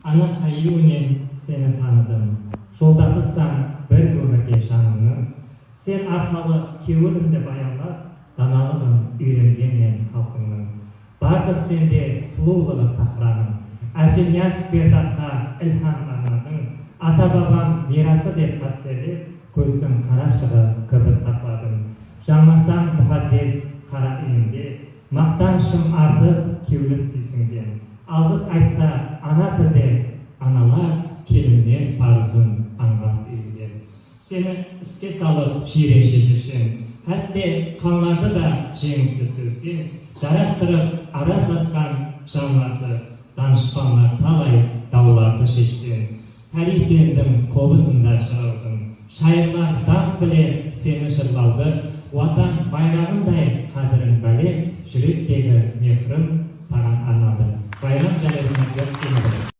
Ana hayyunen seni tanıdım. Жолдасызсан бір өмірге жанымның. Сен арқалы кеуірімді баянлап, даналығын үйренген мен халқыңның. Барды сенде сұлулығы сахраның. Әжілияс бердатқа ілхам арнадың. Ата-бабам мирасы деп қастерлеп, көздің қарашығы кібі сақладың. Жаңласам мұқаддес қара үйімде, мақтанышым артып кеулім сүйсінген. Алғыс айтса ана тілде, аналар келімнен парызын аңғап үйілген. Сені іске салып жиренше жүрсем, әтте қанларды да жеңіпті сөзген, жарастырып араздасқан жанларды, данышпанлар талай дауларды шешкен. Тарихтендің қобызында жығылдың, шайырлар дақ біле сені жырлауды, ватан байрағындай қадірін бәле, жүректегі мехрім саған арнады. Байрам жәлеліңізді